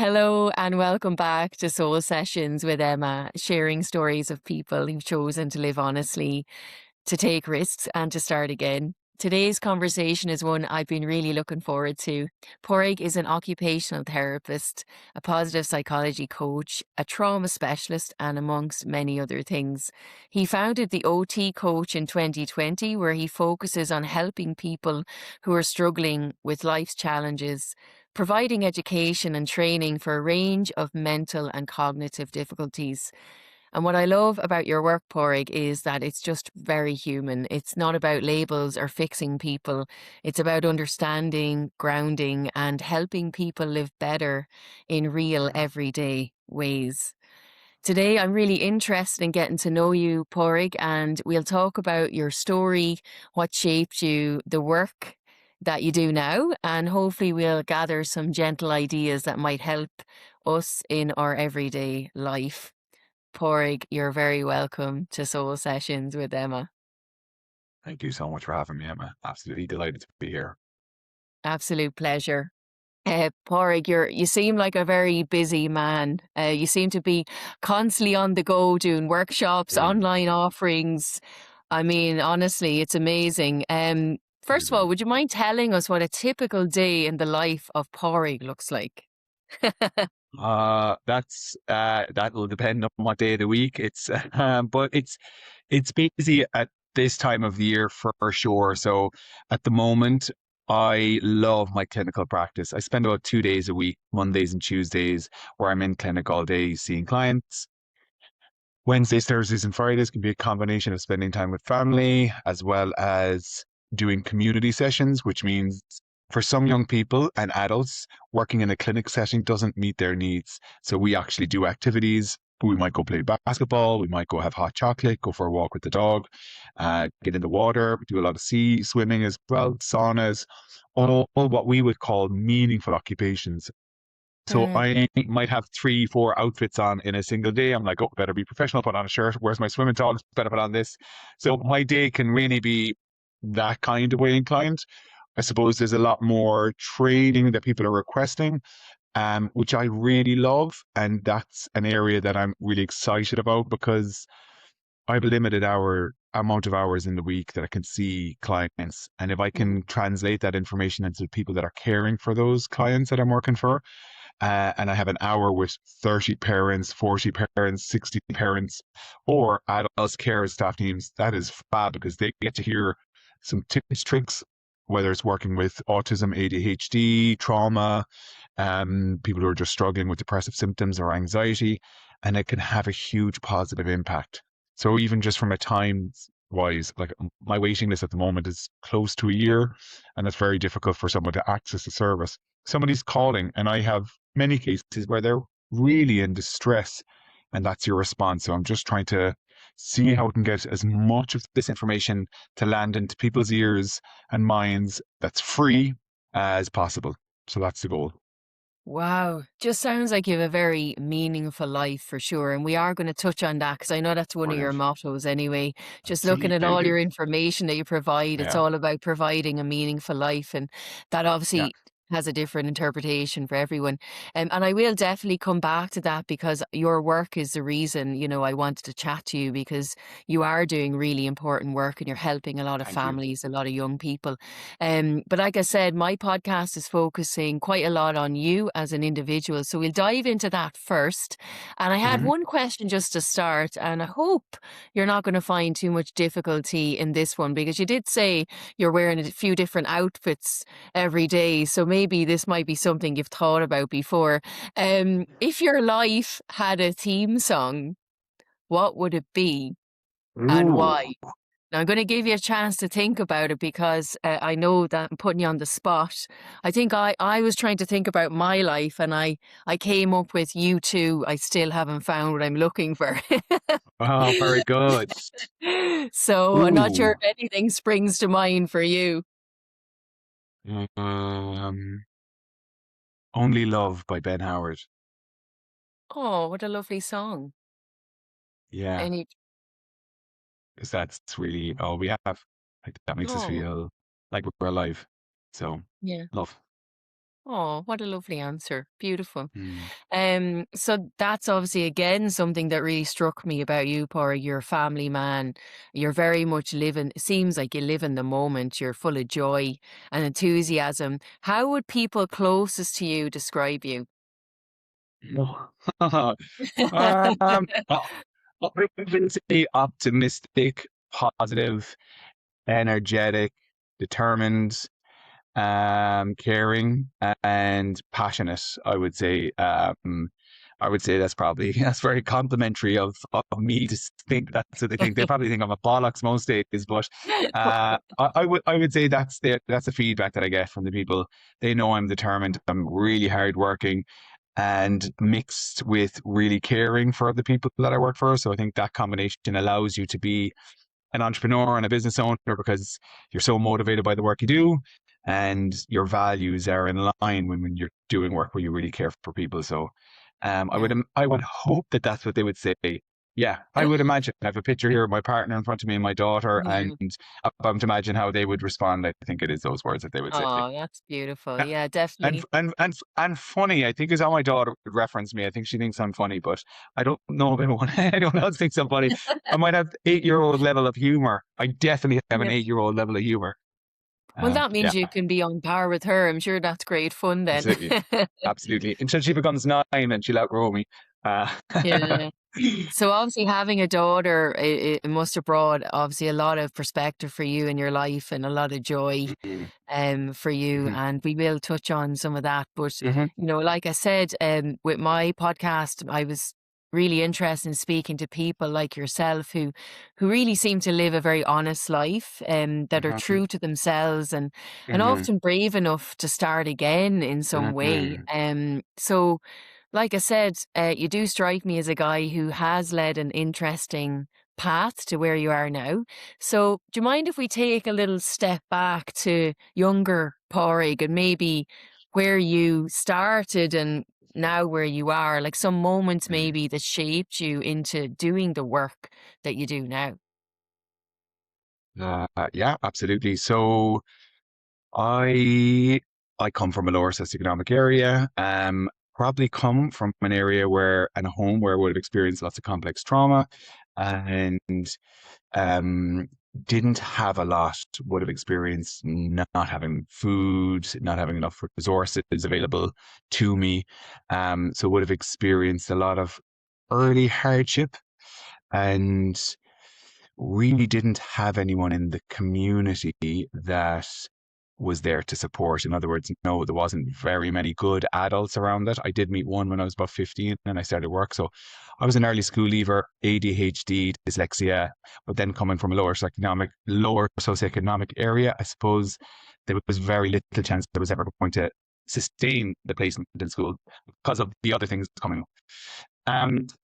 Hello and welcome back to Soul Sessions with Emma, sharing stories of people who've chosen to live honestly, to take risks, and to start again. Today's conversation is one I've been really looking forward to. Pádraig is an occupational therapist, a positive psychology coach, a trauma specialist, and amongst many other things. He founded the OT Coach in 2020, where he focuses on helping people who are struggling with life's challenges, providing education and training for a range of mental and cognitive difficulties. And what I love about your work, Pádraig, is that it's just very human. It's not about labels or fixing people. It's about understanding, grounding, and helping people live better in real, everyday ways. Today, I'm really interested in getting to know you, Pádraig, and we'll talk about your story, what shaped you, the work that you do now, and hopefully we'll gather some gentle ideas that might help us in our everyday life. Pádraig, you're very welcome to Soul Sessions with Emma. Thank you so much for having me, Emma. Absolutely delighted to be here. Absolute pleasure. Pádraig, you seem like a very busy man. You seem to be constantly on the go doing workshops, Mm, online offerings. I mean, honestly, it's amazing. First of all, mm. would you mind telling us what a typical day in the life of Pádraig looks like? That will depend on what day of the week. But it's busy at this time of the year for sure. So at the moment, I love my clinical practice. I spend about 2 days a week, Mondays and Tuesdays, where I'm in clinic all day seeing clients. Wednesdays, Thursdays, and Fridays can be a combination of spending time with family as well as doing community sessions, which means for some young people and adults, working in a clinic setting doesn't meet their needs. So we actually do activities. We might go play basketball. We might go have hot chocolate, go for a walk with the dog, get in the water. We do a lot of sea swimming as well, saunas, all what we would call meaningful occupations. So Mm, I might have 3, 4 outfits on in a single day. I'm like, oh, better be professional, put on a shirt. Where's my swimming togs? Better put on this. So my day can really be that kind of way inclined. I suppose there's a lot more training that people are requesting, which I really love. And that's an area that I'm really excited about because I have a limited amount of hours in the week that I can see clients. And if I mm, can translate that information into people that are caring for those clients that I'm working for, and I have an hour with 30 parents, 40 parents, 60 parents, or adults, care staff teams. That is fab because they get to hear some tips, tricks, whether it's working with autism, ADHD, trauma, people who are just struggling with depressive symptoms or anxiety, and it can have a huge positive impact. So even just from a time wise, like my waiting list at the moment is close to a year, and it's very difficult for someone to access the service. Somebody's calling, and I have many cases where they're really in distress, and that's your response. So I'm just trying to see how we can get as much of this information to land into people's ears and minds that's free as possible. So that's the goal. Wow, just sounds like you have a very meaningful life for sure. And we are going to touch on that because I know that's one of your Brilliant. mottos anyway. Just looking at all Absolutely. your information that you provide, it's Yeah. all about providing a meaningful life. And that Yeah. obviously has a different interpretation for everyone. And I will definitely come back to that because your work is the reason, I wanted to chat to you because you are doing really important work and you're helping a lot of Thank you. families, a lot of young people. But like I said, my podcast is focusing quite a lot on you as an individual. So we'll dive into that first. And I had Mhm. one question just to start, and I hope you're not going to find too much difficulty in this one because you did say you're wearing a few different outfits every day. So maybe this might be something you've thought about before. If your life had a theme song, what would it be and Ooh. why? Now, I'm going to give you a chance to think about it because I know that I'm putting you on the spot. I think I was trying to think about my life and I came up with you two. I still haven't found what I'm looking for. Oh, very good. So I'm not sure Ooh. if anything springs to mind for you. Um, Only Love by Ben Howard. Oh, what a lovely song. Yeah, Any, because that's really all we have. Like that makes us oh, feel like we're alive. So, yeah. love. Oh, what a lovely answer. Beautiful. Mm. So that's obviously again something that really struck me about you, Paul. You're a family man. You're very much living, it seems like you live in the moment. You're full of joy and enthusiasm. How would people closest to you describe you? um, I would say optimistic, positive, energetic, determined, caring, and passionate. I would say that's probably that's very complimentary of me to think that's what they think. They probably think I'm a bollocks most days, but I would say that's the feedback that I get from the people. They know I'm determined. I'm really hardworking, and mixed with really caring for the people that I work for. So I think that combination allows you to be an entrepreneur and a business owner because you're so motivated by the work you do and your values are in line when you're doing work where you really care for people. So Yeah. I would hope that that's what they would say. Yeah, I would imagine. I have a picture here of my partner in front of me and my daughter, and Yeah. I'm to imagine how they would respond. I think it is those words that they would say. Oh, that's beautiful. Uh, Yeah, definitely. and funny, I think is how my daughter would reference me. I think she thinks I'm funny, but I don't know if anyone anyone else thinks I'm funny. I might have 8 year old level of humor. I definitely have an Yeah. 8 year old level of humor. Well, that Yeah, means you can be on par with her. I'm sure that's great fun then. absolutely, absolutely. Until she becomes 9 and she'll outgrow me. Uh, Yeah. So obviously having a daughter, it must have brought obviously a lot of perspective for you in your life and a lot of joy mhm, for you. mhm, And we will touch on some of that. But, mhm, like I said, with my podcast, I was really interested in speaking to people like yourself who really seem to live a very honest life and that are mhm, true to themselves and mhm, often brave enough to start again in some way. mhm, So like I said, you do strike me as a guy who has led an interesting path to where you are now. So, do you mind if we take a little step back to younger Pádraig and maybe where you started and now where you are, like some moments mhm. maybe that shaped you into doing the work that you do now? Yeah, absolutely. So I I come from a lower socioeconomic area. Probably come from an area where and a home where I would have experienced lots of complex trauma, and um, didn't have a lot. Would have experienced not having food, not having enough resources available to me. So would have experienced a lot of early hardship and really didn't have anyone in the community that was there to support. In other words, no, there wasn't very many good adults around it. I did meet one when I was about 15 and I started work. So I was an early school leaver, ADHD, dyslexia, but then coming from a lower socioeconomic area, I suppose there was very little chance that I was ever going to sustain the placement in school because of the other things coming up.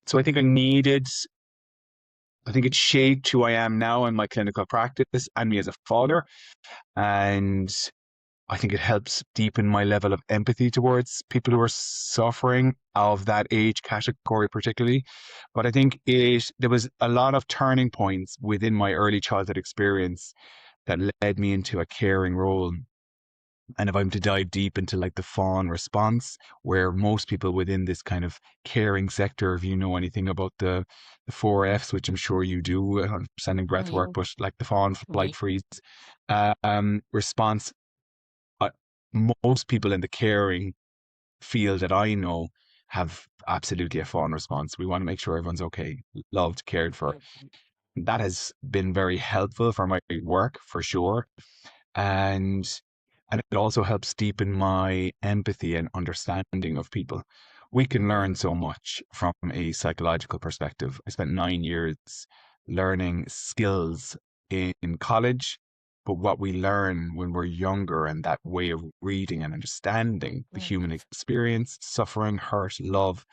So I think it shaped who I am now in my clinical practice and me as a father. And I think it helps deepen my level of empathy towards people who are suffering of that age category, particularly. But I think there was a lot of turning points within my early childhood experience that led me into a caring role. And if I'm to dive deep into like the fawn response, where most people within this kind of caring sector, if you know anything about the four Fs, which I'm sure you do, understanding breath work, Mm, but like the fawn, flight, mm, freeze response, uh, most people in the caring field that I know have absolutely a fawn response. We want to make sure everyone's okay, loved, cared for. mm, That has been very helpful for my work for sure, and it also helps deepen my empathy and understanding of people. We can learn mm, so much from a psychological perspective. I spent 9 years learning skills in college, but what we learn when we're younger and that way of reading and understanding the human mm, experience, suffering, hurt, love,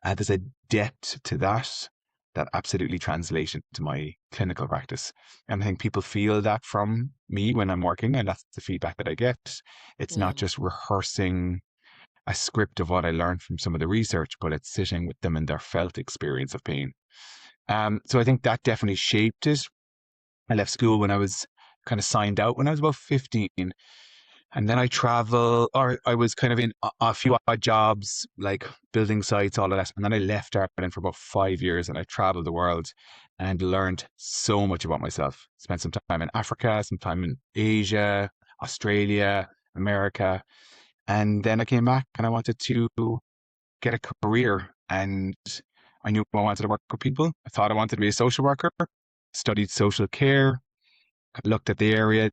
there's a depth to that that absolutely translates into my clinical practice. And I think people feel that from me when I'm working, and that's the feedback that I get. It's not yeah. just rehearsing a script of what I learned from some of the research, but it's sitting with them in their felt experience of pain. So I think that definitely shaped it. I left school when I was kind of signed out when I was about 15. And then I travel, or I was kind of in a few odd jobs, like building sites, all of that. And then I left Ireland for about 5 years and I traveled the world and learned so much about myself. Spent some time in Africa, some time in Asia, Australia, America. And then I came back and I wanted to get a career. And I knew I wanted to work with people. I thought I wanted to be a social worker, studied social care, looked at the area.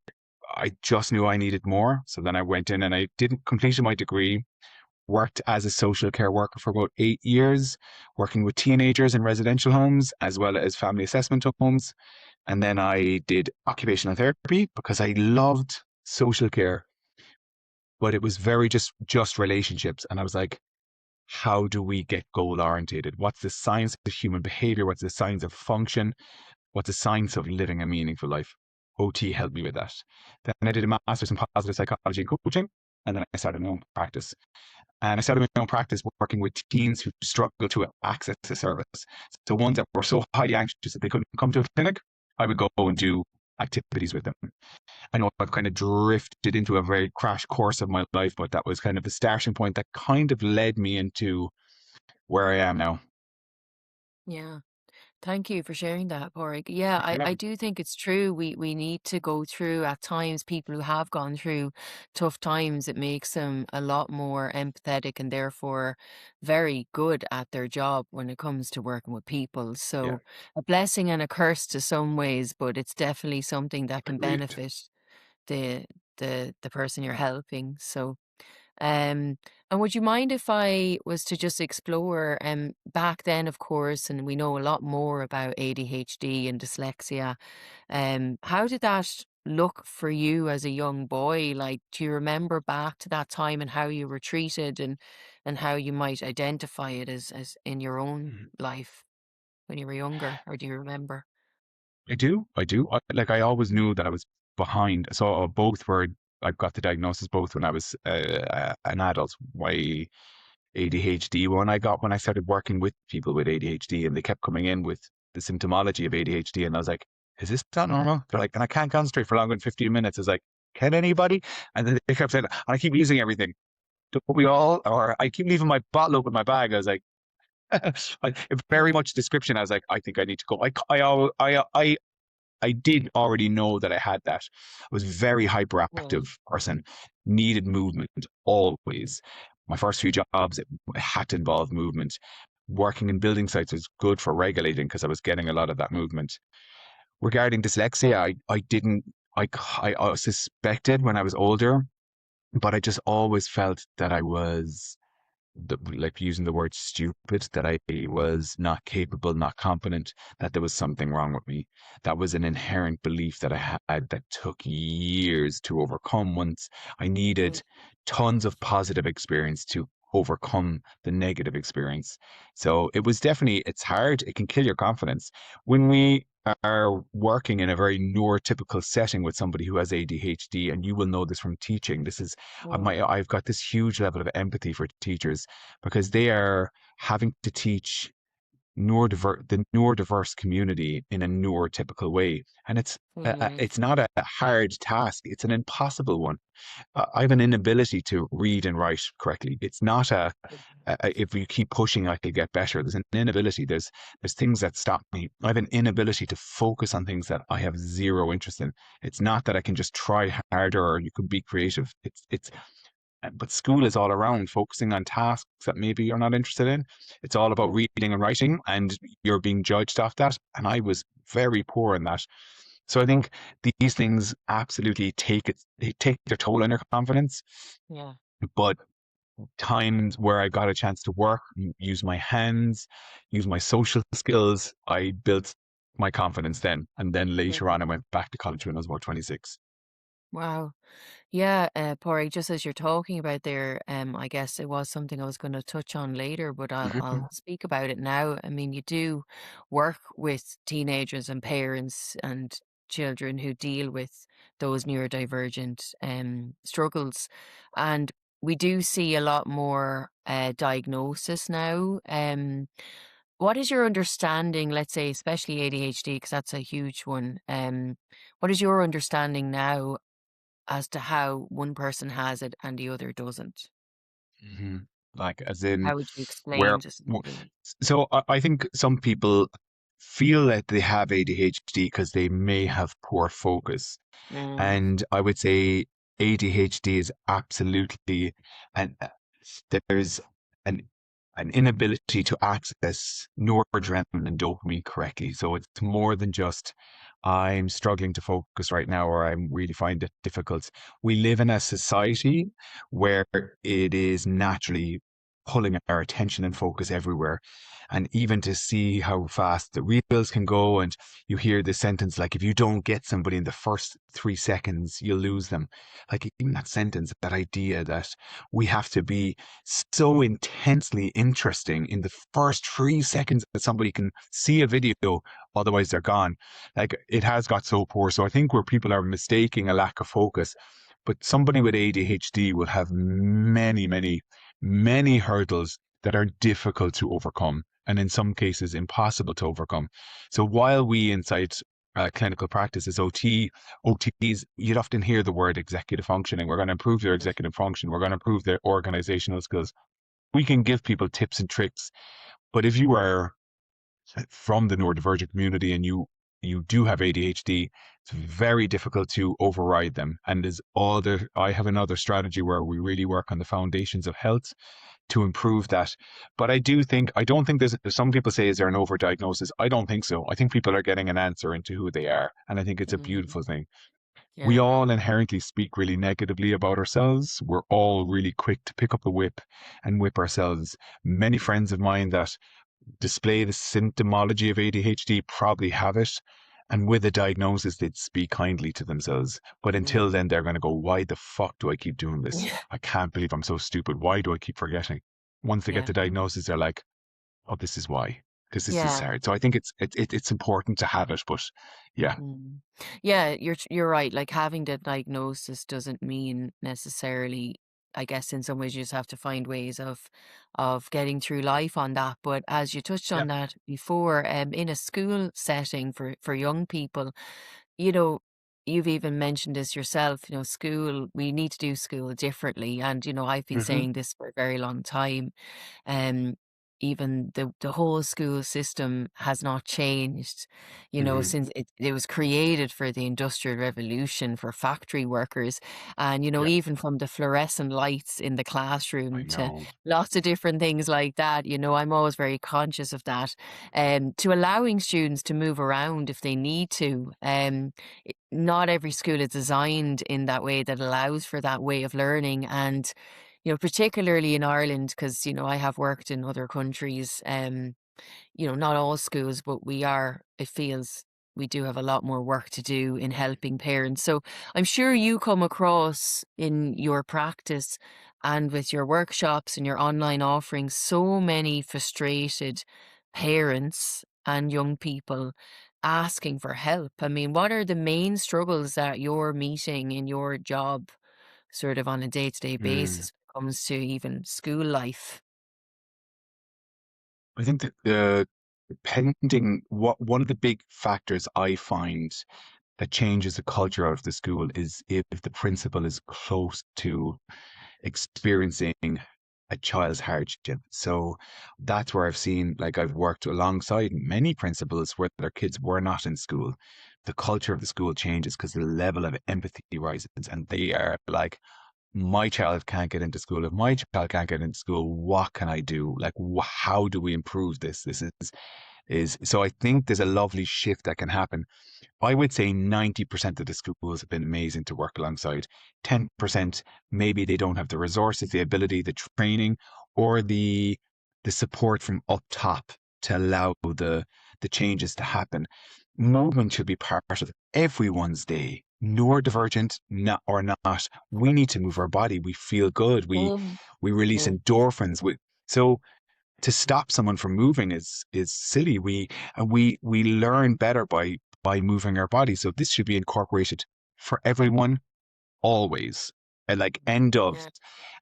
I just knew I needed more. So then I went in and I didn't complete my degree, worked as a social care worker for about 8 years, working with teenagers in residential homes as well as family assessment homes. And then I did occupational therapy because I loved social care, but it was very just relationships. And I was like, how do we get goal orientated? What's the science of human behavior? What's the science of function? What's the science of living a meaningful life? OT helped me with that. Then I did a master's in positive psychology and coaching, and then I started my own practice. And I started my own practice working with teens who struggle to access the service. So ones that were so highly anxious that they couldn't come to a clinic, I would go and do activities with them. I know I've kind of drifted into a very crash course of my life, but that was kind of the starting point that kind of led me into where I am now. Yeah. Thank you for sharing that, Pádraig. Yeah, You I know? do think it's true. We need to go through at times people who have gone through tough times. It makes them a lot more empathetic and therefore very good at their job when it comes to working with people. Yeah, So a blessing and a curse to some ways, but it's definitely something that can agreed. benefit the the person you're helping. So um, and would you mind if I was to just explore, back then, of course, and we know a lot more about ADHD and dyslexia. How did that look for you as a young boy? Like, do you remember back to that time and how you were treated and how you might identify it as in your own life when you were younger, or do you remember? I do. I do. I always knew that I was behind. So both were. I got the diagnosis both when I was an adult. My ADHD one I got when I started working with people with ADHD, and they kept coming in with the symptomology of ADHD, and I was like, "Is this not normal?" They're like, "And I can't concentrate for longer than 15 minutes." I was like, "Can anybody?" And then they kept saying, "And I keep using everything. Don't we all?" Or I keep leaving my bottle open in my bag. I was like, very Mm, much description. I was like, I think I need to go. I did already know that I had that. I was a very yeah, hyperactive person, needed movement always. My first few jobs, it had to involve movement. Working in building sites was good for regulating because I was getting a lot of that movement. Regarding dyslexia, I didn't, I suspected when I was older, but I just always felt that I was like using the word stupid, that I was not capable, not competent, that there was something wrong with me. That was an inherent belief that I had that took years to overcome. Once I mm, needed tons of positive experience to overcome the negative experience. So it was definitely, it's hard. It can kill your confidence. When we are working in a very neurotypical setting with somebody who has ADHD, and you will know this from teaching. This is mm, I've got this huge level of empathy for teachers because they are having to teach the neurodiverse community in a neurotypical way, and mm, it's not a hard task; it's an impossible one. I have an inability to read and write correctly. It's not if you keep pushing, I could get better. There's an inability. There's things that stop me. I have an inability to focus on things that I have zero interest in. It's not that I can just try harder or you could be creative. It's but school is all around focusing on tasks that maybe you're not interested in. It's all about mm, reading and writing, and you're being judged off that. And I was very poor in that. So I think these things absolutely they take their toll on your confidence. yeah. But times where I got a chance to work, use my hands, use my social skills, I built my confidence then. And then later on, I went back to college when I was about 26. Wow. Yeah, Pádraig, just as you're talking about there, I guess it was something I was going to touch on later, but I'll Mhm. speak about it now. I mean, you do work with teenagers and parents and children who deal with those neurodivergent struggles, and we do see a lot more diagnosis now. What is your understanding, let's say, especially ADHD, because that's a huge one. What is your understanding now as to how one person has it and the other doesn't? hmm Like, as in, How would you where, explain to w- somebody? so I think some people feel that they have ADHD because they may have poor focus. Mm, And I would say ADHD is absolutely, and there's an an inability to access noradrenaline and dopamine correctly. So it's more than just I'm struggling to focus right now, or I'm really find it difficult. We live in a society where it is naturally pulling our attention and focus everywhere. And even to see how fast the reels can go, and you hear this sentence like, if you don't get somebody in the first 3 seconds, you'll lose them. Like, even that sentence, that idea that we have to be so intensely interesting in the first 3 seconds that somebody can see a video, otherwise they're gone. Like, it has got so poor. So I think where people are mistaking a lack of focus, but somebody with ADHD will have many, many, many hurdles that are difficult to overcome, and in some cases impossible to overcome. So while we inside clinical practice as OTs, you'd often hear the word executive functioning. We're going to improve their executive function. We're going to improve their organizational skills. We can give people tips and tricks, but if you are from the neurodivergent community and you do have ADHD, it's very difficult to override them. And there's other, I have another strategy where we really work on the foundations of health to improve that. But I don't think there's, some people say, is there an overdiagnosis? I don't think so. I think people are getting an answer into who they are. And I think it's a mm, beautiful thing. We yeah. all inherently speak really negatively about ourselves. We're all really quick to pick up the whip and whip ourselves. Many friends of mine that display the symptomology of ADHD probably have it. And with a diagnosis, they'd speak kindly to themselves. But until Mm. then, they're going to go, why the fuck do I keep doing this? Yeah. I can't believe I'm so stupid. Why do I keep forgetting? Once they get Yeah. the diagnosis, they're like, oh, this is why. Because this is Yeah. hard. So I think it's important to have it. But yeah, Mm. Yeah, you're right. Like having the diagnosis doesn't mean necessarily, I guess in some ways you just have to find ways of getting through life on that. But as you touched yeah, on that before, in a school setting for young people, you know, you've even mentioned this yourself, school, we need to do school differently. And, I've been hmm saying this for a very long time. um, Even the whole school system has not changed, hmm since it was created for the Industrial Revolution for factory workers. And, yeah, even from the fluorescent lights in the I classroom to know. lots of different things like that, I'm always very conscious of that. To allowing students to move around if they need to. Not every school is designed in that way that allows for that way of learning. And particularly in Ireland, because, I have worked in other countries, not all schools, but it feels we do have a lot more work to do in helping parents. So I'm sure you come across in your practice and with your workshops and your online offerings so many frustrated parents and young people asking for help. I mean, what are the main struggles that you're meeting in your job sort of on a day-to-day Mm. basis when it comes to even school life? I think that depending what one of the big factors I find that changes the culture out of the school is if the principal is close to experiencing a child's hardship. So that's where I've seen, like, I've worked alongside many principals where their kids were not in school. The culture of the school changes because the level of empathy rises, and they are like, my child can't get into school. If my child can't get into school, what can I do? Like, how do we improve this? This is so I think there's a lovely shift that can happen. I would say 90% of the schools have been amazing to work alongside. 10%, maybe they don't have the resources, the ability, the training, or the support from up top to allow the changes to happen. Movement should be part of everyone's day. Neurodivergent not, or not, we need to move our body. We feel good. Mm, We release mm, endorphins. So to stop someone from moving is silly. We learn better by moving our body. So this should be incorporated for everyone always. Like, end of. yeah.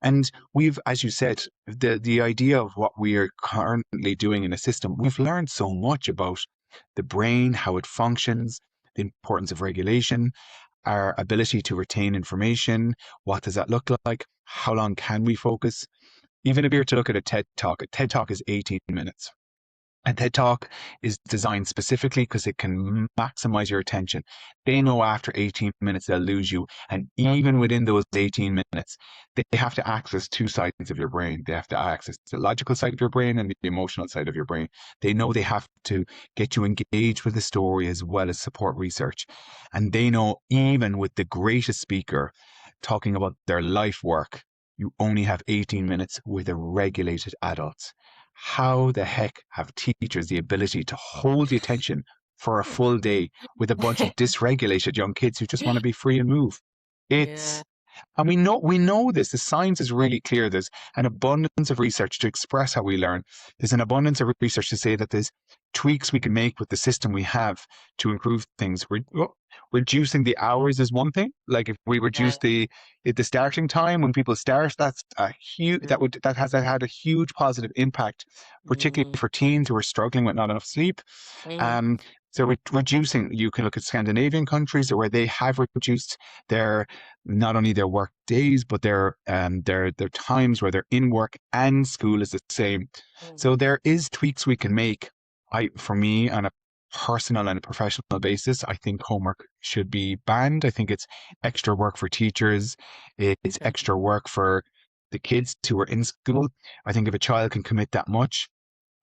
And we've, as you said, the idea of what we are currently doing in a system, we've learned so much about the brain, how it functions, the importance of regulation, our ability to retain information. What does that look like? How long can we focus? Even if you're to look at a TED Talk is 18 minutes. And TED Talk is designed specifically because it can maximize your attention. They know after 18 minutes they'll lose you. And even within those 18 minutes, they have to access two sides of your brain. They have to access the logical side of your brain and the emotional side of your brain. They know they have to get you engaged with the story as well as support research. And they know even with the greatest speaker talking about their life work, you only have 18 minutes with a regulated adults. How the heck have teachers the ability to hold the attention for a full day with a bunch of dysregulated young kids who just want to be free and move? Yeah. It's and we know this. The science is really clear. There's an abundance of research to express how we learn. There's an abundance of research to say that there's tweaks we can make with the system we have to improve things. Reducing the hours is one thing. Like if we Yeah. reduce the starting time when people start, that's a huge that has had a huge positive impact, particularly Mm, for teens who are struggling with not enough sleep. mm, Um, so reducing, you can look at Scandinavian countries where they have reduced their not only their work days, but their times where they're in work and school is the same. mm. So there is tweaks we can make. For me, on a personal and a professional basis, I think homework should be banned. I think it's extra work for teachers. It's Okay. extra work for the kids who are in school. I think if a child can commit that much,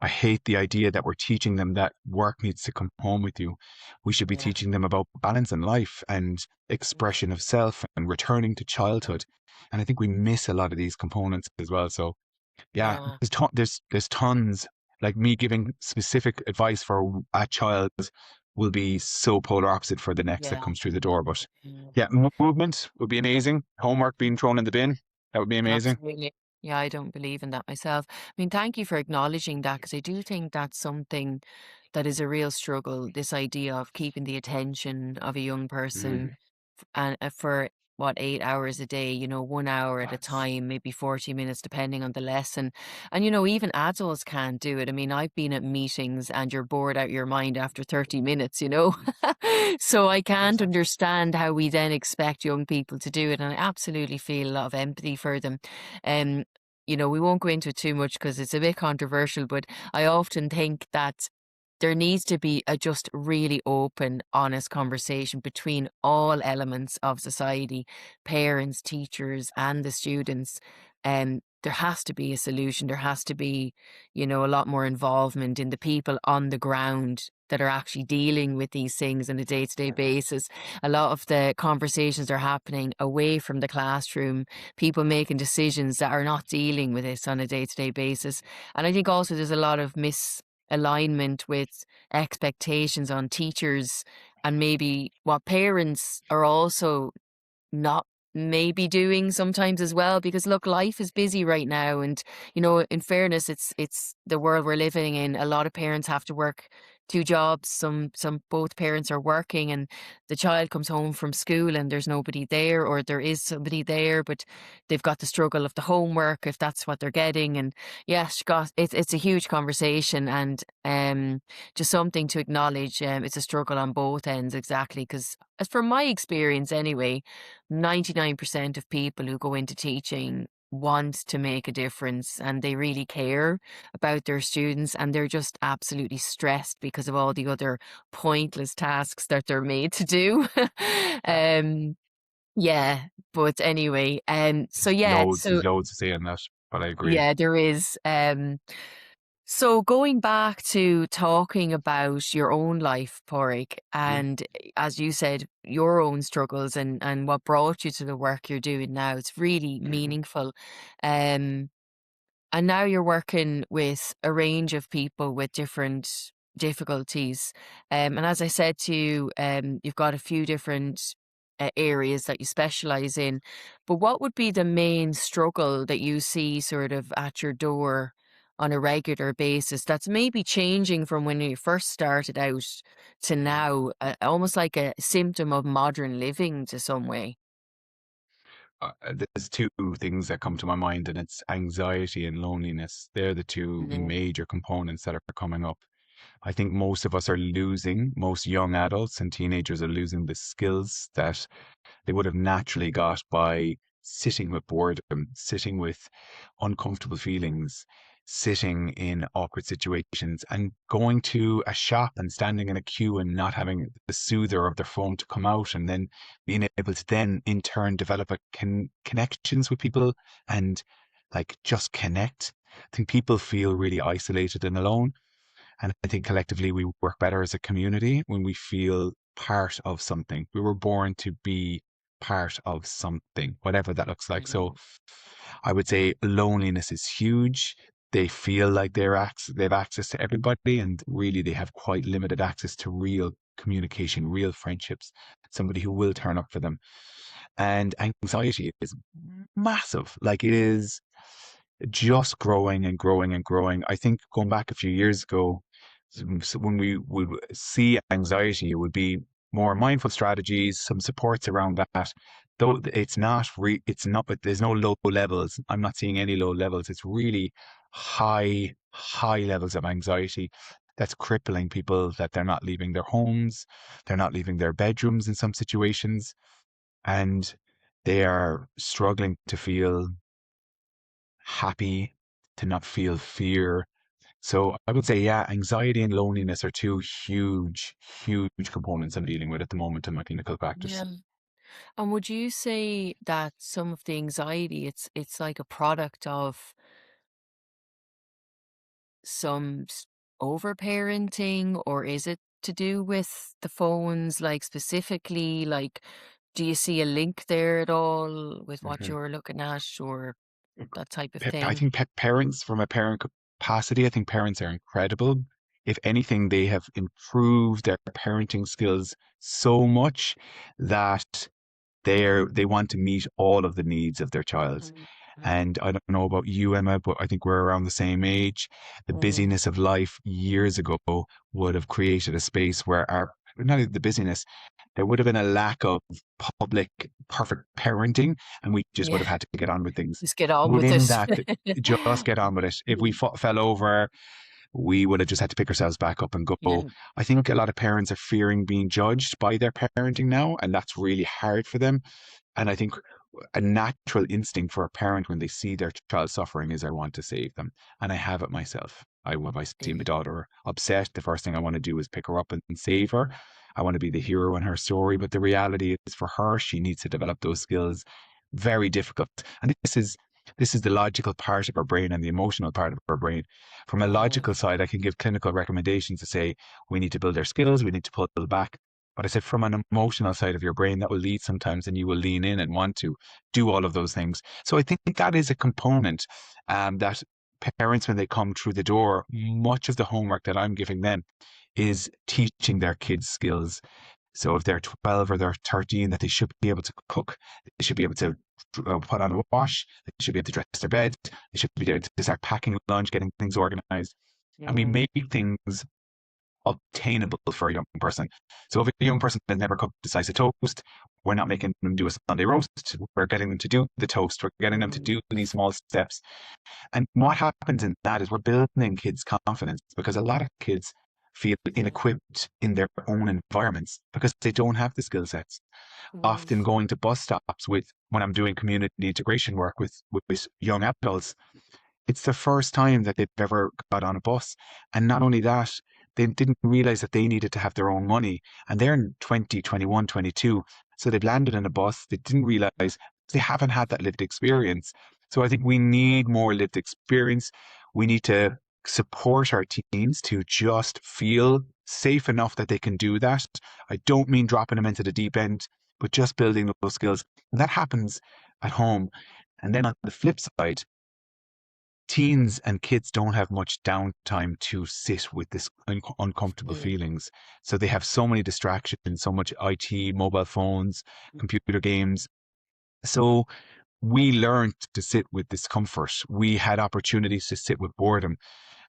I hate the idea that we're teaching them that work needs to come home with you. We should be Yeah. teaching them about balance in life and Mm, expression of self and returning to childhood. And I think we miss a lot of these components as well. So yeah, yeah. there's tons. Like me giving specific advice for a child will be so polar opposite for the next that Yeah. comes through the door. But Mm. yeah, movement would be amazing. Homework being thrown in the bin, that would be amazing. Absolutely. Yeah, I don't believe in that myself. I mean, thank you for acknowledging that because I do think that's something that is a real struggle. This idea of keeping the attention of a young person Mm. and for what 8 hours a day, 1 hour at a That's time, maybe 40 minutes depending on the lesson. And even adults can't do it. I mean, I've been at meetings and you're bored out your mind after 30 minutes. So I can't exactly. understand how we then expect young people to do it, and I absolutely feel a lot of empathy for them. um we won't go into it too much because it's a bit controversial, but I often think that there needs to be a just really open, honest conversation between all elements of society, parents, teachers, and the students. There has to be a solution. There has to be, a lot more involvement in the people on the ground that are actually dealing with these things on a day to day basis. A lot of the conversations are happening away from the classroom, people making decisions that are not dealing with this on a day to day basis. And I think also there's a lot of misalignment with expectations on teachers and maybe what parents are also not maybe doing sometimes as well, because look, life is busy right now, and in fairness, it's the world we're living in. A lot of parents have to work two jobs. Some both parents are working, and the child comes home from school and there's nobody there, or there is somebody there, but they've got the struggle of the homework if that's what they're getting. And yes, gosh, it's a huge conversation, and just something to acknowledge. It's a struggle on both ends, exactly, because as from my experience anyway, 99% of people who go into teaching want to make a difference and they really care about their students, and they're just absolutely stressed because of all the other pointless tasks that they're made to do. Yeah. um yeah, but anyway, so yeah, so There's loads to say on that, but I agree. yeah, there is. So going back to talking about your own life, Porrick, Yeah. and as you said, your own struggles and what brought you to the work you're doing now, it's really Hmm. meaningful. Um, and now you're working with a range of people with different difficulties. And as I said to you, you've got a few different areas that you specialize in. But what would be the main struggle that you see sort of at your door on a regular basis that's maybe changing from when you first started out to now, almost like a symptom of modern living to some way? There's two things that come to my mind, and it's anxiety and loneliness. They're the two Mm, major components that are coming up. I think most young adults and teenagers are losing the skills that they would have naturally got by sitting with boredom, sitting with uncomfortable feelings, sitting in awkward situations, and going to a shop and standing in a queue and not having the soother of their phone to come out, and then being able to then in turn develop connections with people and like just connect. I think people feel really isolated and alone. And I think collectively we work better as a community when we feel part of something. We were born to be part of something, whatever that looks like. So Mm, I would say loneliness is huge. They feel like they've access to everybody, and really they have quite limited access to real communication, real friendships, somebody who will turn up for them. And anxiety is massive. Like it is just growing and growing and growing. I think going back a few years ago, when we would see anxiety, it would be more mindful strategies, some supports around that. Though it's not, but there's no low levels. I'm not seeing any low levels. It's really high levels of anxiety that's crippling people, that they're not leaving their homes, they're not leaving their bedrooms in some situations, and they are struggling to feel happy, to not feel fear. So I would say, yeah, anxiety and loneliness are two huge components I'm dealing with at the moment in my clinical practice. yeah. And would you say that some of the anxiety, it's like a product of some overparenting, or is it to do with the phones, like specifically? Like, do you see a link there at all with what Mhm. you're looking at, or that type of I thing? think parents, from a parent capacity, I think parents are incredible. If anything, they have improved their parenting skills so much that they want to meet all of the needs of their child. Mm, mm, And I don't know about you, Emma, but I think we're around the same age. The mm. busyness of life years ago would have created a space where not even the busyness, there would have been a lack of public perfect parenting, and we just would Yeah, have had to get on with things. just get on with Within it. that, just get on with it. If we Mm, fell over, we would have just had to pick ourselves back up and go. yeah. I think a lot of parents are fearing being judged by their parenting now, and that's really hard for them. And I think a natural instinct for a parent when they see their child suffering is, I want to save them. And I have it myself. If I see my Mm, daughter upset, the first thing I want to do is pick her up and save her. I want to be the hero in her story. But the reality is, for her, she needs to develop those skills. Very difficult. And this is the logical part of our brain and the emotional part of our brain. From a mm, logical side, I can give clinical recommendations to say we need to build our skills, we need to pull back. But I said, from an emotional side of your brain, that will lead sometimes, and you will lean in and want to do all of those things. So I think that is a component that parents, when they come through the door, much of the homework that I'm giving them is teaching their kids skills. So if they're 12 or they're 13, that they should be able to cook, they should be able to put on a wash, they should be able to dress their bed, they should be able to start packing lunch, getting things organized. And we mm, make things obtainable for a young person. So if a young person has never cooked a slice of toast, we're not making them do a Sunday roast. We're getting them to do the toast. We're getting them to mm, do these small steps. And what happens in that is we're building kids' confidence, because a lot of kids feel mm, ill-equipped in their own environments because they don't have the skill sets. mm, Often going to bus stops with, when I'm doing community integration work with young adults, it's the first time that they've ever got on a bus. And not only that, they didn't realize that they needed to have their own money. And they're in 20, 21, 22. So they've landed in a bus. They didn't realize they haven't had that lived experience. So I think we need more lived experience. We need to support our teens to just feel safe enough that they can do that. I don't mean dropping them into the deep end, but just building those skills. And that happens at home. And then on the flip side, teens and kids don't have much downtime to sit with this uncomfortable mm, feelings. So they have so many distractions, so much IT, mobile phones, computer games. So we learned to sit with discomfort. We had opportunities to sit with boredom.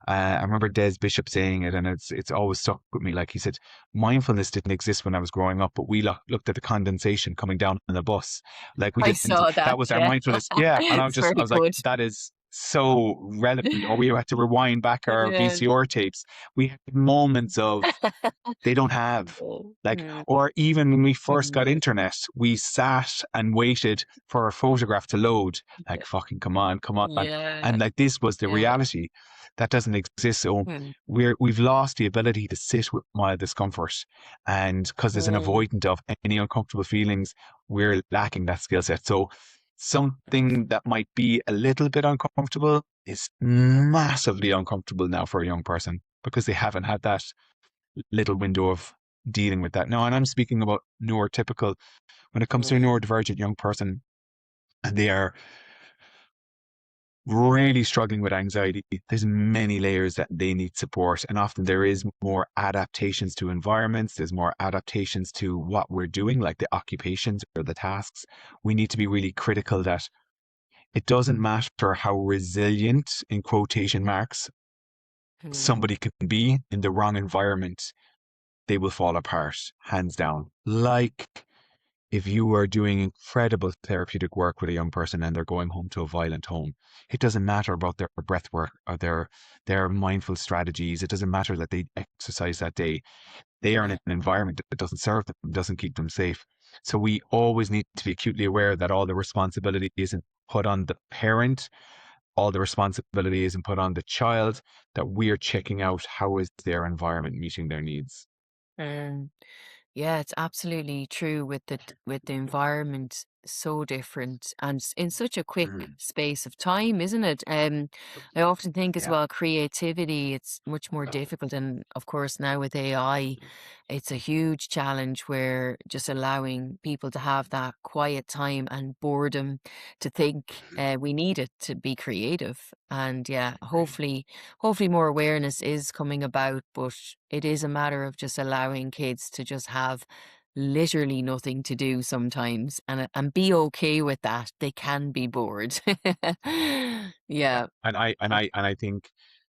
I remember Des Bishop saying it, and it's always stuck with me. Like he said, mindfulness didn't exist when I was growing up, but we looked at the condensation coming down on the bus. Like we I didn't. saw that, That was our yeah. mindfulness. Yeah, and It's very I was like, good. that is so relevant, or we had to rewind back our Yeah. VCR tapes. We had moments of they don't have. Like, Mm, or even when we first mm, got internet, we sat and waited for a photograph to load. Like, fucking come on, come on. yeah, And like this was the yeah. reality that doesn't exist. So Mm, we've lost the ability to sit with mild discomfort. And because there's an mm, avoidant of any uncomfortable feelings, we're lacking that skill set. So something that might be a little bit uncomfortable is massively uncomfortable now for a young person because they haven't had that little window of dealing with that. Now, and I'm speaking about neurotypical, when it comes to a mm, neurodivergent young person and they are really struggling with anxiety, there's many layers that they need support. And often there is more adaptations to environments. There's more adaptations to what we're doing, like the occupations or the tasks. We need to be really critical that it doesn't matter how resilient, in quotation marks, mm, somebody can be in the wrong environment, they will fall apart, hands down. Like if you are doing incredible therapeutic work with a young person and they're going home to a violent home, it doesn't matter about their breath work or their mindful strategies. It doesn't matter that they exercise that day. They are in yeah. an environment that doesn't serve them, doesn't keep them safe. So we always need to be acutely aware that all the responsibility isn't put on the parent, all the responsibility isn't put on the child, that we're checking out how is their environment meeting their needs. Mm. Yeah, it's absolutely true with the environment so different and in such a quick Mm. space of time, isn't it? I often think as Yeah. well, creativity, it's much more difficult. And of course, now with AI, it's a huge challenge where just allowing people to have that quiet time and boredom to think we need it to be creative. And yeah, Agree. hopefully more awareness is coming about, but it is a matter of just allowing kids to just have literally nothing to do sometimes and be okay with that. They can be bored. Yeah, Yeah. and I think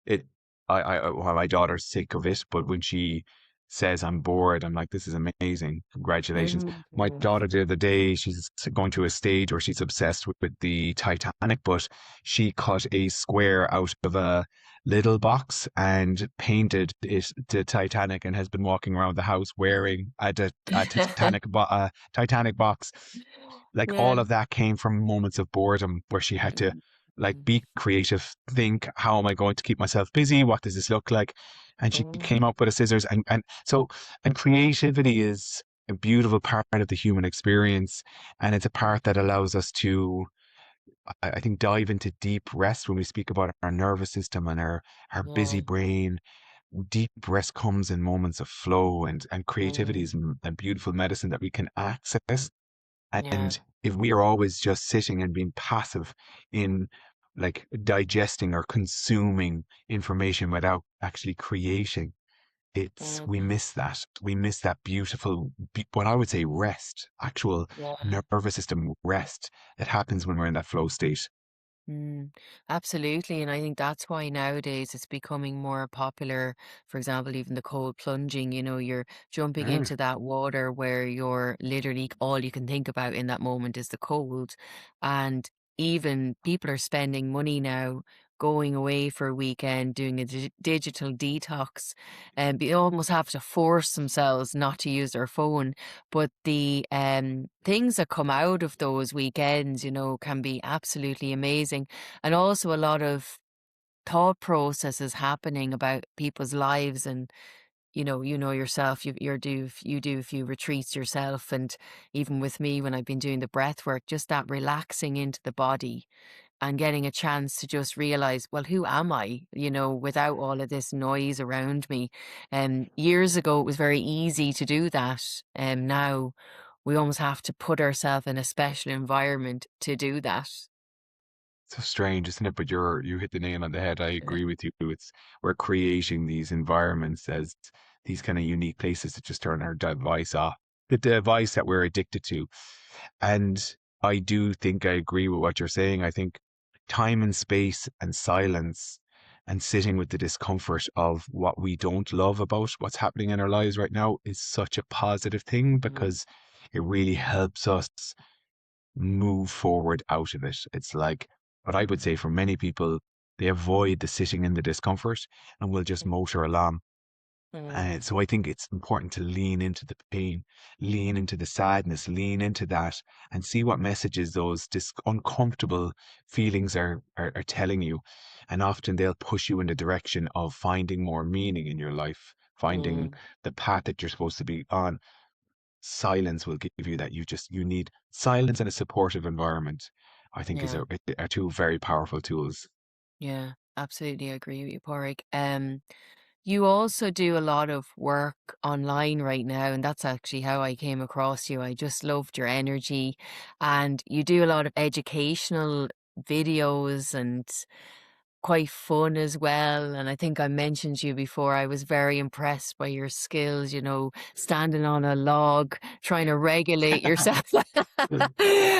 it. Well, my daughter's sick of it, but when she says I'm bored, I'm like, this is amazing. Congratulations. Mhm. My daughter the other day, she's going to a stage where she's obsessed with the Titanic, but she cut a square out of a little box and painted it to Titanic and has been walking around the house wearing a Titanic box. Like Yeah. all of that came from moments of boredom where she had to like Mhm. be creative, think, how am I going to keep myself busy? What does this look like? And she Mhm. came up with a scissors and so and creativity is a beautiful part of the human experience. And it's a part that allows us to, I think, dive into deep rest when we speak about our nervous system and our busy Yeah. brain. Deep rest comes in moments of flow and creativity Mhm. is a beautiful medicine that we can access. Yeah. And if we are always just sitting and being passive in like digesting or consuming information without actually creating, we Mhm. miss that. We miss that beautiful, what I would say rest, actual Yeah. nervous system rest that happens when we're in that flow state. Mm, absolutely. And I think that's why nowadays it's becoming more popular. For example, even the cold plunging, you're jumping Mm. into that water where you're literally all you can think about in that moment is the cold. And even people are spending money now going away for a weekend, doing a digital detox, and they almost have to force themselves not to use their phone. But the things that come out of those weekends, can be absolutely amazing. And also a lot of thought processes happening about people's lives and yourself you do a few retreats yourself, and even with me when I've been doing the breath work, just that relaxing into the body and getting a chance to just realize, well, who am I, without all of this noise around me. And years ago, it was very easy to do that. And now we almost have to put ourselves in a special environment to do that. So strange, isn't it? But you hit the nail on the head. I agree with you. It's we're creating these environments as these kind of unique places to just turn our device off, the device that we're addicted to. And I do think I agree with what you're saying. I think time and space and silence and sitting with the discomfort of what we don't love about what's happening in our lives right now is such a positive thing Mhm. because it really helps us move forward out of it. It's like But I would say for many people, they avoid the sitting in the discomfort and will just motor along. Mm, And so I think it's important to lean into the pain, lean into the sadness, lean into that and see what messages those uncomfortable feelings are telling you. And often they'll push you in the direction of finding more meaning in your life, finding mm, the path that you're supposed to be on. Silence will give you that. You need silence and a supportive environment, I think yeah, are two very powerful tools. yeah, absolutely agree with you, Pádraig. You also do a lot of work online right now, and that's actually how I came across you. I just loved your energy, and you do a lot of educational videos and quite fun as well. And I think I mentioned to you before, I was very impressed by your skills, standing on a log, trying to regulate yourself.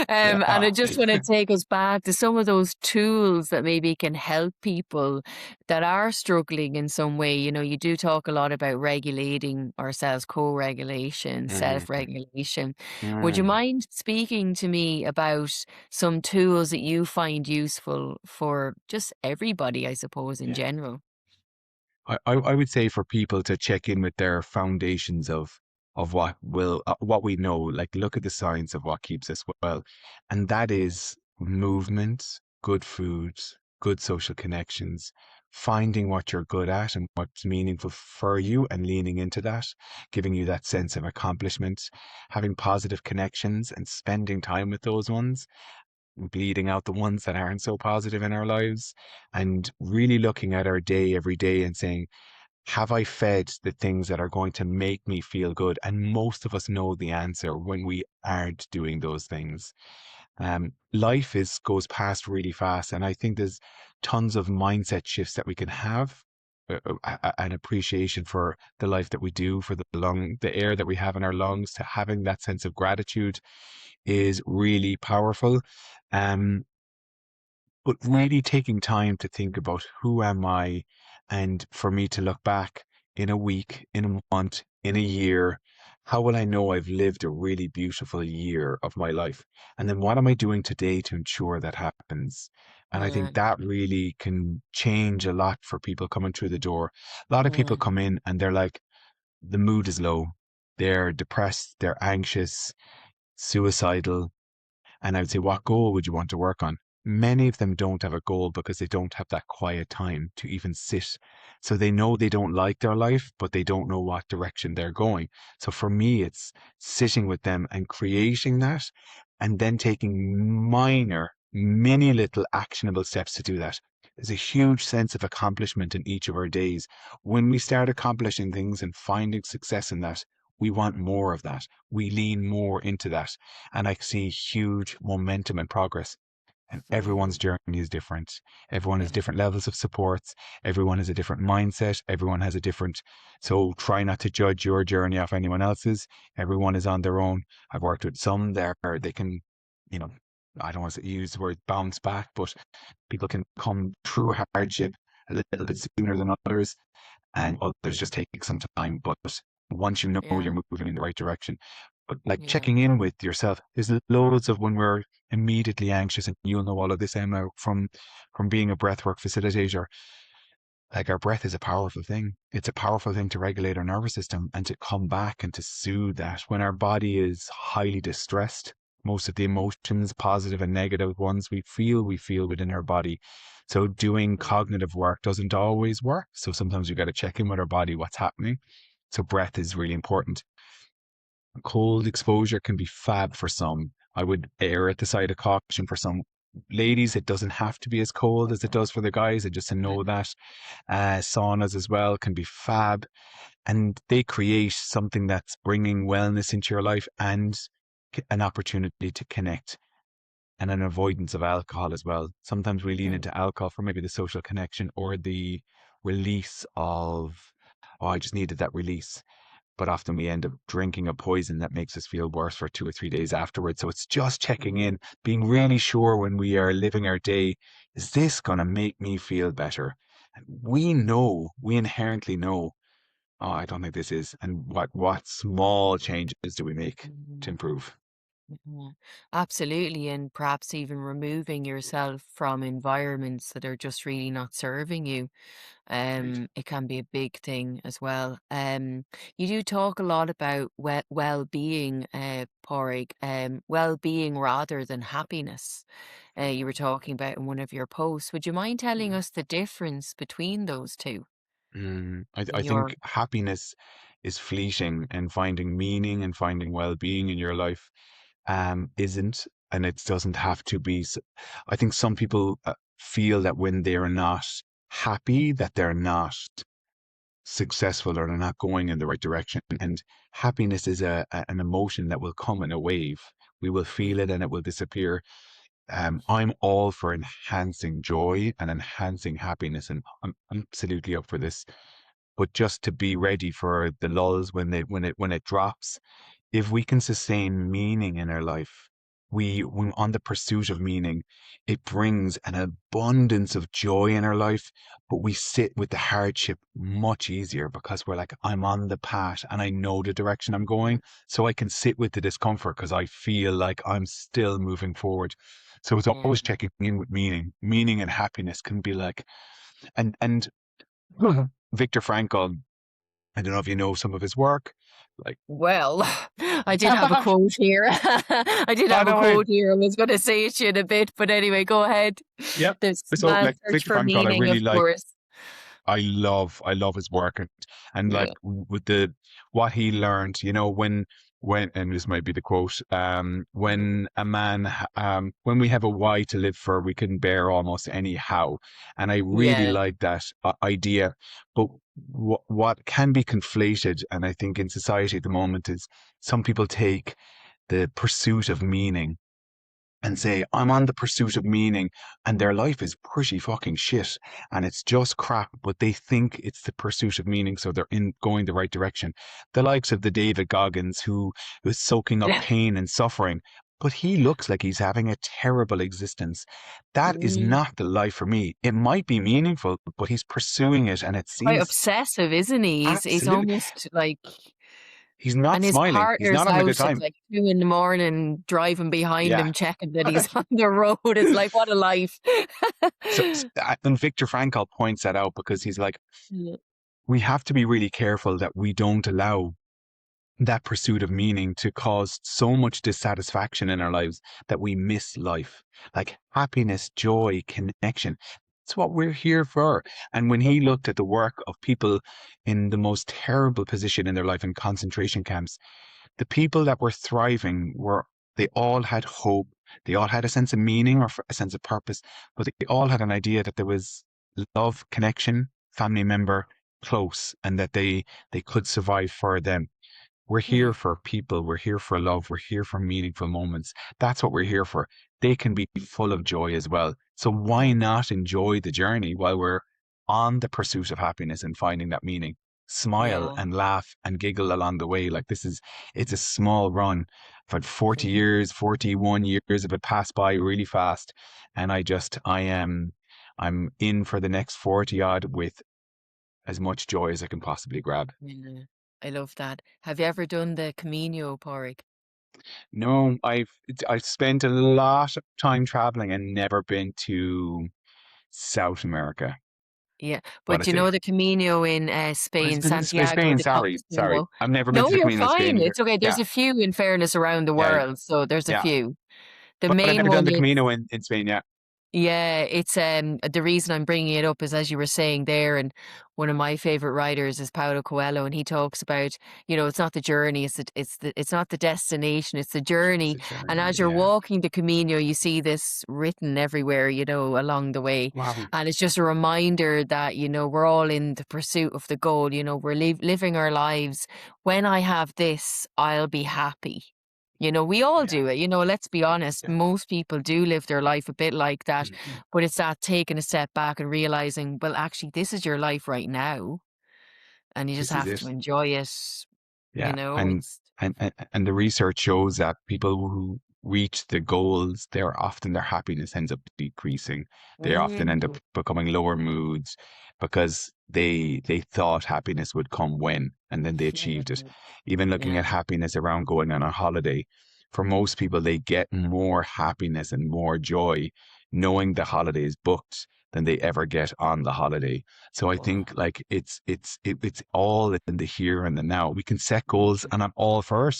And I Yeah. just want to take us back to some of those tools that maybe can help people that are struggling in some way. You do talk a lot about regulating ourselves, co-regulation, Mhm. self-regulation. Would you Mm. mind speaking to me about some tools that you find useful for just everybody, I suppose, in Yeah. general? I would say for people to check in with their foundations of what we know, like look at the science of what keeps us well, and that is movement, good food, good social connections, finding what you're good at and what's meaningful for you, and leaning into that, giving you that sense of accomplishment, having positive connections and spending time with those ones, bleeding out the ones that aren't so positive in our lives, and really looking at our day every day and saying, have I fed the things that are going to make me feel good? And most of us know the answer when we aren't doing those things. Life is goes past really fast, and I think there's tons of mindset shifts that we can have. An appreciation for the life that we do, for the air that we have in our lungs, to having that sense of gratitude is really powerful. Um, but really taking time to think about who am I, and for me to look back in a week, in a month, in a year, how will I know I've lived a really beautiful year of my life? And then what am I doing today to ensure that happens? And I think Mm, that really can change a lot for people coming through the door. A lot of people mm, come in and they're like, the mood is low, they're depressed, they're anxious, suicidal, and I would say, what goal would you want to work on? Many of them don't have a goal because they don't have that quiet time to even sit. So they know they don't like their life, but they don't know what direction they're going. So for me, it's sitting with them and creating that, and then taking many little actionable steps to do that. There's a huge sense of accomplishment in each of our days. When we start accomplishing things and finding success in that, we want more of that. We lean more into that, and I see huge momentum and progress. And everyone's mm, journey is different. Everyone has yeah, different levels of supports. Everyone has a different mindset. Everyone has a different. So try not to judge your journey off anyone else's. Everyone is on their own. I've worked with some there they can, you know, I don't want to use the word bounce back, but people can come through hardship a little bit sooner than others, and others just take some time. But once you know yeah, you're moving in the right direction, but like yeah, checking in with yourself, there's loads of when we're immediately anxious, and you'll know all of this, Emma, from being a breathwork facilitator. Like our breath is a powerful thing. It's a powerful thing to regulate our nervous system and to come back and to soothe that. When our body is highly distressed, most of the emotions, positive and negative ones we feel within our body. So doing mm, cognitive work doesn't always work. So sometimes we got to check in with our body, what's happening. So breath is really important. Cold exposure can be fab for some. I would err at the side of caution for some ladies. It doesn't have to be as cold as it does for the guys. And just to know mm, that saunas as well can be fab, and they create something that's bringing wellness into your life and an opportunity to connect, and an avoidance of alcohol as well. Sometimes we lean mm, into alcohol for maybe the social connection or the release of, oh, I just needed that release, but often we end up drinking a poison that makes us feel worse for 2 or 3 days afterwards. So it's just checking in, being really sure when we are living our day, is this going to make me feel better? And we inherently know, oh, I don't think this is. And what small changes do we make to mm. improve? Mhm. Absolutely, and perhaps even removing yourself from environments that are just really not serving you. Agreed. It can be a big thing as well. You do talk a lot about well-being, Pádraig, well-being rather than happiness. You were talking about in one of your posts. Would you mind telling Mm. us the difference between those two I in your? think happiness is fleeting, and finding meaning and finding well-being in your life isn't, and it doesn't have to be. I think some people feel that when they're not happy, that they're not successful or they're not going in the right direction. And happiness is an emotion that will come in a wave. We will feel it and it will disappear. I'm all for enhancing joy and enhancing happiness, and I'm absolutely up for this. But just to be ready for the lulls when it drops, if we can sustain meaning in our life, when on the pursuit of meaning, it brings an abundance of joy in our life, but we sit with the hardship much easier because we're like, I'm on the path and I know the direction I'm going. So I can sit with the discomfort because I feel like I'm still moving forward. So it's Yeah. always checking in with meaning. Meaning and happiness can be like, and Viktor Frankl, I don't know if you know some of his work, like, Well, I did have a quote here. I did by have a the way, quote here. I was going to say it to you in a bit, but anyway, go ahead. yep. The So mad like search Viktor for Frankl, I meaning, really of like. course. I love his work, and like Yeah. with the what he learned, and this might be the quote, when a man, when we have a why to live for, we can bear almost any how, and I really Yeah. like that idea. But what can be conflated, and I think in society at the moment, is some people take the pursuit of meaning and say, I'm on the pursuit of meaning, and their life is pretty fucking shit and it's just crap, but they think it's the pursuit of meaning, so they're in going the right direction. The likes of the David Goggins, who is soaking up pain and suffering, but he looks like he's having a terrible existence. That is Mm. not the life for me. It might be meaningful, but he's pursuing it and it Quite seems obsessive, isn't he? He's absolutely, almost like, he's not and his smiling. He's partner's not having a good out at time. like 2 in the morning, driving behind Yeah. him, checking that he's on the road. It's like, what a life. And Viktor Frankl points that out because he's like, Yeah. we have to be really careful that we don't allow that pursuit of meaning to cause so much dissatisfaction in our lives that we miss life. Like happiness, joy, connection. That's what we're here for. And when he looked at the work of people in the most terrible position in their life in concentration camps, the people that were thriving were, they all had hope, they all had a sense of meaning or a sense of purpose, but they all had an idea that there was love, connection, family member close, and that they could survive for them. We're here Yeah. for people. We're here for love. We're here for meaningful moments. That's what we're here for. They can be full of joy as well. So why not enjoy the journey while we're on the pursuit of happiness and finding that meaning? Smile Yeah. and laugh and giggle along the way. Like it's a small run. I've had 40 years, 41 years of it pass by really fast. And I'm in for the next 40 odd with as much joy as I can possibly grab. Yeah. I love that. Have you ever done the Camino, Pádraig? No, I've spent a lot of time traveling and never been to South America, Yeah, but I but you do. know the Camino in But it's Spain, been Santiago Spain. de Sorry. Compostela. I've never been No, to the you're Camino in fine. Spain either. It's okay. There's Yeah, a few, in fairness, around the yeah, world, so there's a yeah. few. The But I've main never done one the is, Camino in Spain. Yeah, yeah, it's the reason I'm bringing it up is, as you were saying there, and one of my favorite writers is Paulo Coelho, and he talks about, it's not the journey, it's not the destination, it's the it's journey. a And journey. as you're Yeah. walking the Camino, you see this written everywhere, along the way, Wow. and it's just a reminder that we're all in the pursuit of the goal. We're living our lives. When I have this, I'll be happy. We all Yeah. do it. Let's be honest. Yeah. Most people do live their life a bit like that, Mhm. but it's that taking a step back and realizing, well, actually, this is your life right now, and you just This is have to it. enjoy it. Yeah, It's and the research shows that people who reach the goals, their happiness ends up decreasing. They often end up mm, becoming lower moods because they thought happiness would come when, and then they achieved it. mm, Even looking yeah, at happiness around going on a holiday, for most people, they get more happiness and more joy knowing the holiday is booked than they ever get on the holiday. So I Oh, think like it's all in the here and the now. We can set goals, and I'm all for it.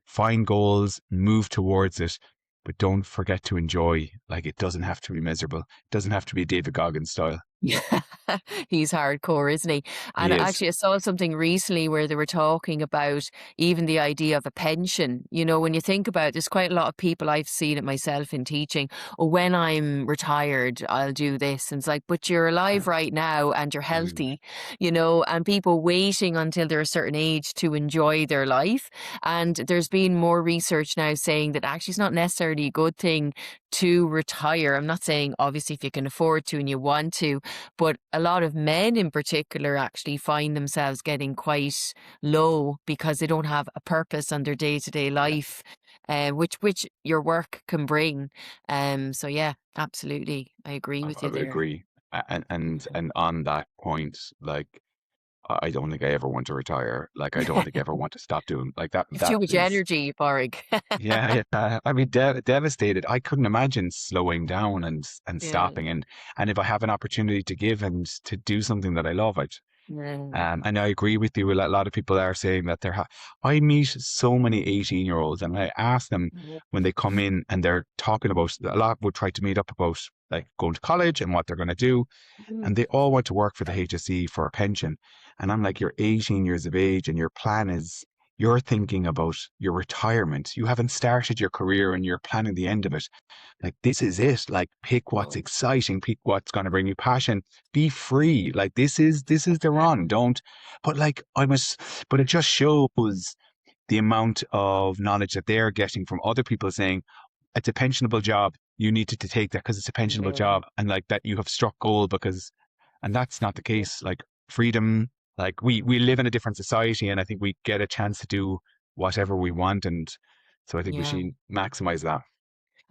Find goals, move towards it, but don't forget to enjoy. Like it doesn't have to be miserable. It doesn't have to be David Goggins style. Yeah, he's hardcore, isn't he? And He is. actually, I saw something recently where they were talking about even the idea of a pension. You know, when you think about it, there's quite a lot of people, I've seen it myself in teaching, oh, when I'm retired, I'll do this. And it's like, but you're Yeah. alive right now and you're Mm, healthy, you know, and people waiting until they're a certain age to enjoy their life. And there's been more research now saying that actually it's not necessarily a good thing to retire. I'm not saying obviously if you can afford to and you want to, but a lot of men in particular actually find themselves getting quite low because they don't have a purpose on their day-to-day yeah. life, which your work can bring. So yeah, absolutely. I agree with I you would there. agree. And on that point, like I don't think I ever want to retire. Like I don't think I ever want to stop doing like that. You've That too much is, energy, Pádraig. yeah, yeah. I mean, devastated. I couldn't imagine slowing down and Yeah. stopping. And if I have an opportunity to give and to do something that I love, I'd. Yeah. And I agree with you. A lot of people are saying that I meet so many 18-year-olds and I ask them when they come in and they're talking about, a lot would try to meet up about like going to college and what they're going to do. Mm. And they all want to work for the HSE for a pension. And I'm like, you're 18 years of age and your plan is, you're thinking about your retirement. You haven't started your career and you're planning the end of it. Like, this is it. Like, pick what's Oh, exciting, pick what's going to bring you passion. Be free. Like, this is the run. Don't, but like, but it just shows the amount of knowledge that they're getting from other people saying, it's a pensionable job. You need to take that because it's a pensionable yeah. job, and like that you have struck gold because, and that's not the case. Like freedom, like we live in a different society, and I think we get a chance to do whatever we want, and so I think we Yeah. should maximize that.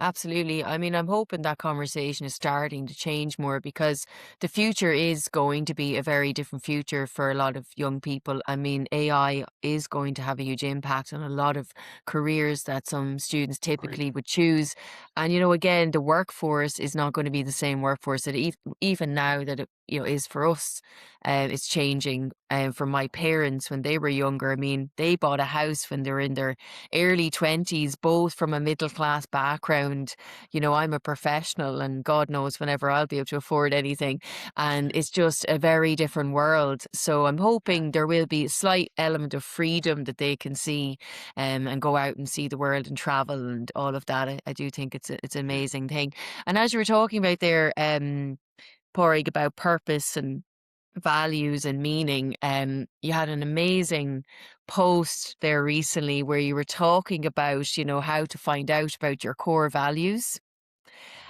Absolutely. I mean, I'm hoping that conversation is starting to change more because the future is going to be a very different future for a lot of young people. I mean, AI is going to have a huge impact on a lot of careers that some students Agreed. typically would choose. And, you know, again, the workforce is not going to be the same workforce that even now that it, you know, is for us. It's changing. From my parents when they were younger, I mean, they bought a house when they were in their early 20s, both from a middle class background. You know, I'm a professional and God knows whenever I'll be able to afford anything. And it's just a very different world. So I'm hoping there will be a slight element of freedom that they can see and go out and see the world and travel and all of that. I do think it's an Yeah. amazing thing. And as you were talking about there, Pádraig, about purpose and values and meaning. You had an amazing post there recently where you were talking about, you know, how to find out about your core values.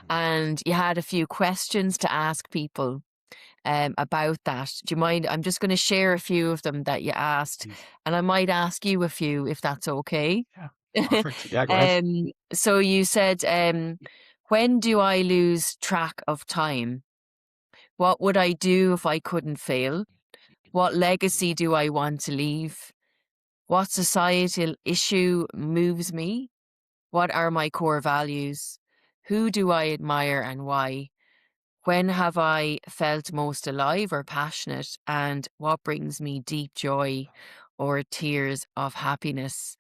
And you had a few questions to ask people about that. Do you mind? I'm just going to share a few of them that you asked, Please. and I might ask you a few if that's okay. Yeah. Perfect. Yeah, go ahead. So you said, when do I lose track of time? What would I do if I couldn't fail? What legacy do I want to leave? What societal issue moves me? What are my core values? Who do I admire and why? When have I felt most alive or passionate? And what brings me deep joy or tears of happiness?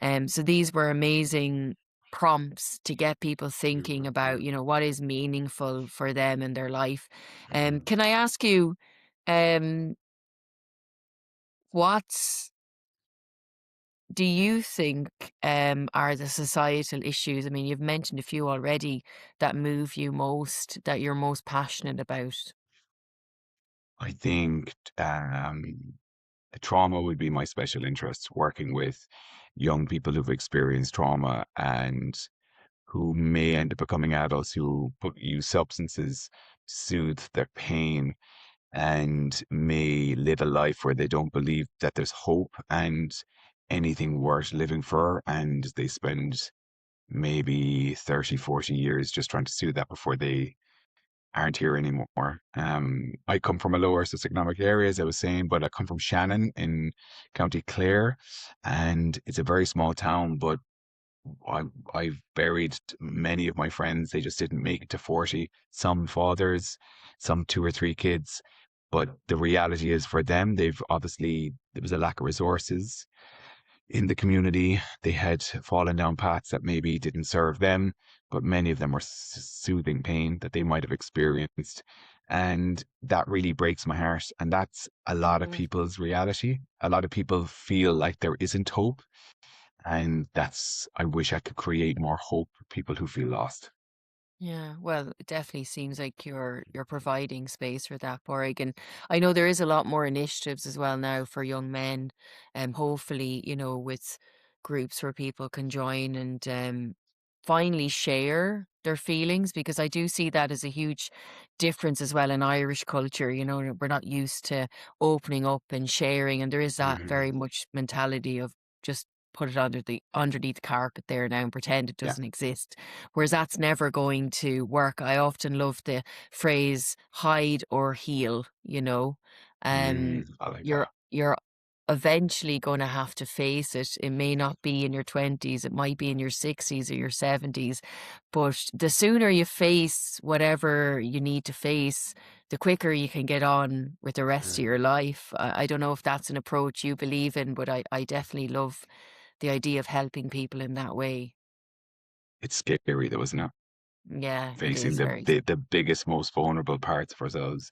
So these were amazing prompts to get people thinking Super. about, Yeah. you know, what is meaningful for them in their life. Mhm. Can I ask you, um, what do you think are the societal issues? I mean, you've mentioned a few already that move you most, that you're most passionate about. I think trauma would be my special interest, working with young people who've experienced trauma and who may end up becoming adults who use substances to soothe their pain and may live a life where they don't believe that there's hope and anything worth living for. And they spend maybe 30, 40 years just trying to soothe that before they aren't here anymore. I come from a lower socioeconomic area, as I was saying, but I come from Shannon in County Clare, and it's a very small town, but I've buried many of my friends. They just didn't make it to 40. Some fathers, some two or three kids. But the reality is for them, they've obviously, there was a lack of resources in the community. They had fallen down paths that maybe didn't serve them, but many of them were soothing pain that they might have experienced. And that really breaks my heart. And that's a lot of Mm. people's reality. A lot of people feel like there isn't hope. And that's, I wish I could create more hope for people who feel lost. Yeah, well, it definitely seems like you're providing space for that, Padraig. And I know there is a lot more initiatives as well now for young men, hopefully, with groups where people can join and finally share their feelings, because I do see that as a huge difference as well in Irish culture. We're not used to opening up and sharing, and there is that Mhm. very much mentality of just put it underneath the carpet there now and pretend it Yeah. doesn't exist. Whereas that's never going to work. I often love the phrase hide or heal, you know. I like You're that. you're eventually going to have to face it. It may not be in your 20s, it might be in your 60s or your 70s, but the sooner you face whatever you need to face, the quicker you can get on with the rest of Mm. your life. I don't know if that's an approach you believe in, but I definitely love the idea of helping people in that way. It's scary though, isn't it? Yeah, it Facing is the, very. the the biggest, most vulnerable parts of ourselves.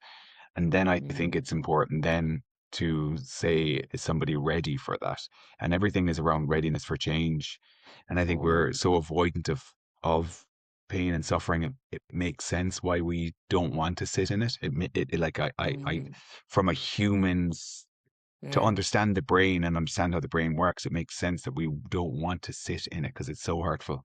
And then I Mm, think it's important then to say, is somebody ready for that? And everything is around readiness for change. And I think we're mm, so avoidant of pain and suffering. It makes sense why we don't want to sit in it. Like mm, from a human's to yeah, understand the brain and understand how the brain works, it makes sense that we don't want to sit in it because it's so hurtful.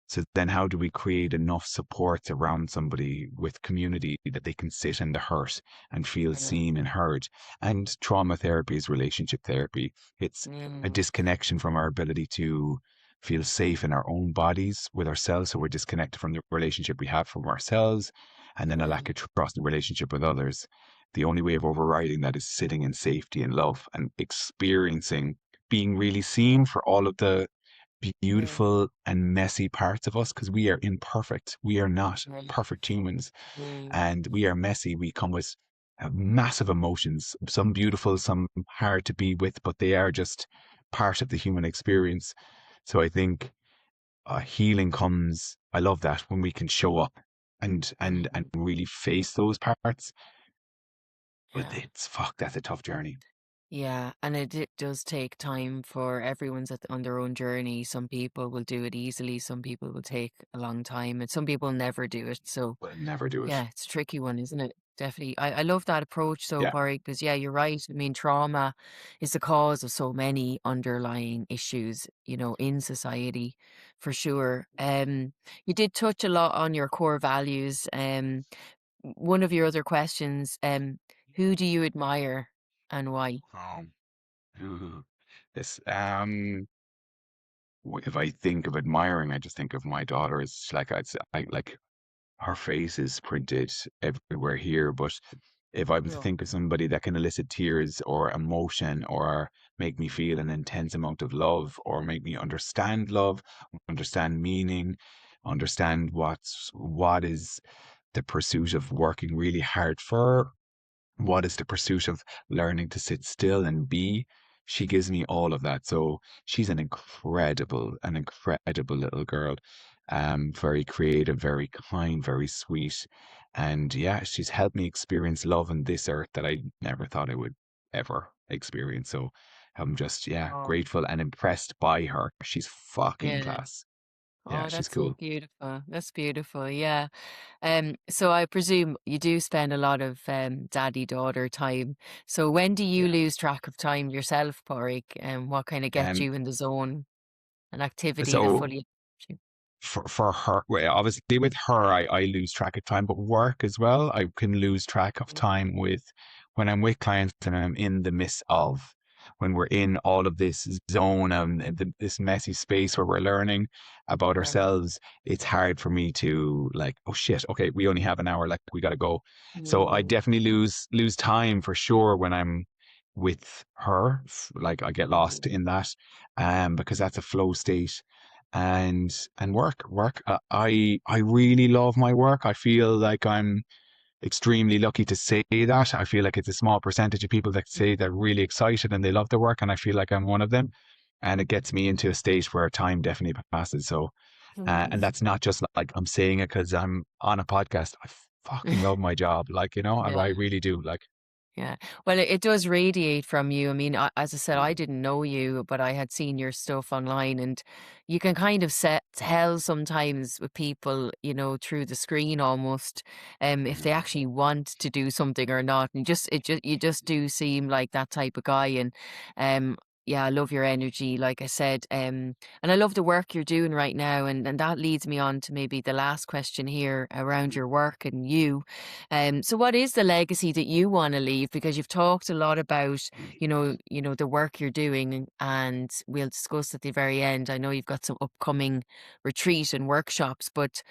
So then how do we create enough support around somebody with community that they can sit in the hurt and feel yeah, seen and heard? And trauma therapy is relationship therapy. It's a mm, disconnection from our ability to feel safe in our own bodies with ourselves. So we're disconnected from the relationship we have from ourselves, and then a yeah, lack of trust in relationship with others. The only way of overriding that is sitting in safety and love and experiencing being really seen for all of the yeah, beautiful and messy parts of us because we are imperfect. We are not yeah, perfect humans mm, and we are messy. We come with massive emotions, some beautiful, some hard to be with, but they are just part of the human experience. So I think healing comes, I love that when we can show up and mm, really face those parts. But yeah. it's fuck, that's a tough journey. Yeah, and it does take time for everyone's on their own journey. Some people will do it easily, some people will take a long time, and some people never do it. So But never do it. yeah, it's a tricky one, isn't it? Definitely. I love that approach so Yeah. far because yeah, you're right. I mean, trauma is the cause of so many underlying issues, in society for sure. You did touch a lot on your core values. One of your other questions, who do you admire and why? Um, ooh, this if I think of admiring, I just think of my daughter. It's like I like her face is printed everywhere here. But if I was to No. think of somebody that can elicit tears or emotion or make me feel an intense amount of love or make me understand love, understand meaning, understand what is the pursuit of working really hard for, what is the pursuit of learning to sit still and be. She gives me all of that. So she's an incredible little girl. Very creative, very kind, very sweet. And yeah, she's helped me experience love on this earth that I never thought I would ever experience. So I'm just, yeah, Oh, grateful and impressed by her. She's fucking yeah. class. Yeah, Oh, she's that's so cool. beautiful. That's beautiful. Yeah. So I presume you do spend a lot of daddy-daughter time. So when do you Yeah. lose track of time yourself, Pádraig? And what kind of gets And you in the zone? An activity that so fully you. for her, well, obviously with her, I lose track of time, but work as well, I can lose track of time with when I'm with clients and I'm in the midst of when we're in all of this zone and this messy space where we're learning about Yeah. ourselves. It's hard for me to like, oh shit, okay, we only have an hour, like we gotta go. So I Mm, definitely lose time for sure when I'm with her. Like I get lost mm, in that, because that's a flow state and work. I really love my work. I feel like I'm extremely lucky to say that. I feel like it's a small percentage of people that say they're really excited and they love their work, and I feel like I'm one of them. And it gets me into a state where time definitely passes. So, and Mm. that's not just like I'm saying it because I'm on a podcast. I fucking love my job. Like, I Yeah. really do. Like, Yeah. Well, it does radiate from you. I mean, as I said, I didn't know you, but I had seen your stuff online, and you can kind of tell sometimes with people, through the screen almost, if they actually want to do something or not. And you just do seem like that type of guy. And um, yeah, I love your energy, like I said, and I love the work you're doing right now. And that leads me on to maybe the last question here around your work and you. So what is the legacy that you want to leave? Because you've talked a lot about, the work you're doing, and we'll discuss at the very end. I know you've got some upcoming retreat and workshops, but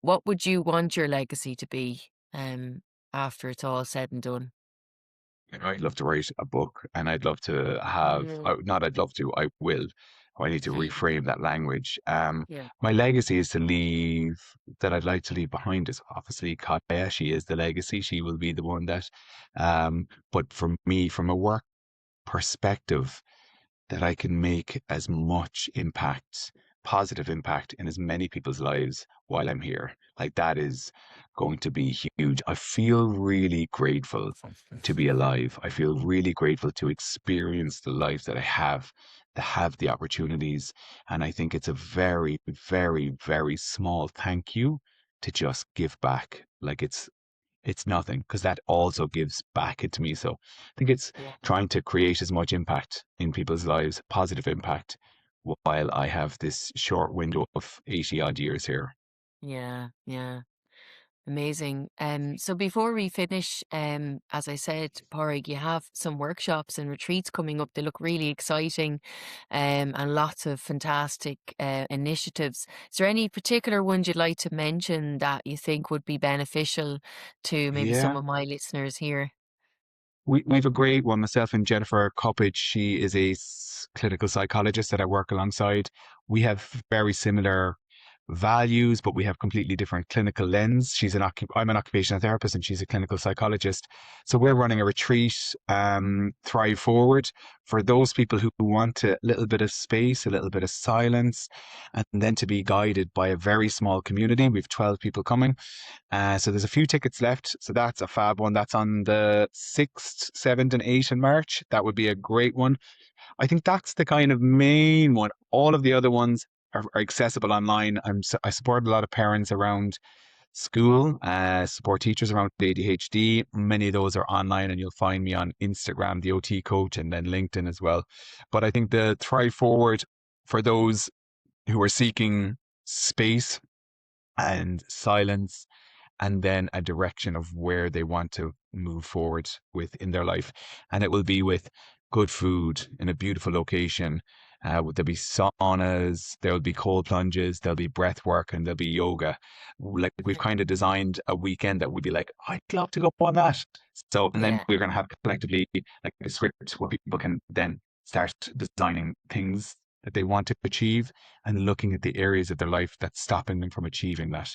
what would you want your legacy to be after it's all said and done? I'd love to write a book, and I'd love to have, Mm. not I'd love to, I will. I need to reframe that language. Yeah. My legacy is to leave, that I'd like to leave behind is obviously Kaya. She is the legacy. She will be the one that, but for me, from a work perspective, that I can make as much impact, positive impact in as many people's lives while I'm here. Like that is going to be huge. I feel really grateful to be alive. I feel really grateful to experience the life that I have, to have the opportunities. And I think it's a very, very, very small thank you to just give back. Like it's nothing because that also gives back into me. So I think it's Yeah. trying to create as much impact in people's lives, positive impact, while I have this short window of 80 odd years here. Yeah. Yeah. Amazing. So before we finish, as I said, Pádraig, you have some workshops and retreats coming up. They look really exciting, and lots of fantastic initiatives. Is there any particular ones you'd like to mention that you think would be beneficial to maybe some Yeah. of my listeners here? We have a great one, myself and Jennifer Coppage. She is a clinical psychologist that I work alongside. We have very similar values, but we have completely different clinical lens. I'm an occupational therapist and she's a clinical psychologist. So we're running a retreat, Thrive Forward, for those people who want a little bit of space, a little bit of silence, and then to be guided by a very small community. We've 12 people coming. So there's a few tickets left. So that's a fab one. That's on the 6th, 7th, and 8th in March. That would be a great one. I think that's the kind of main one. All of the other ones are accessible online. I support a lot of parents around school, support teachers around ADHD. Many of those are online, and you'll find me on Instagram, the OT coach, and then LinkedIn as well. But I think the Thrive Forward, for those who are seeking space and silence and then a direction of where they want to move forward with in their life. And it will be with good food in a beautiful location. There'll be saunas, there'll be cold plunges, there'll be breath work, and there'll be yoga. Like we've kind of designed a weekend that would be like, I'd love to go on that. So, and then Yeah. we're going to have collectively like a script where people can then start designing things that they want to achieve and looking at the areas of their life that's stopping them from achieving that.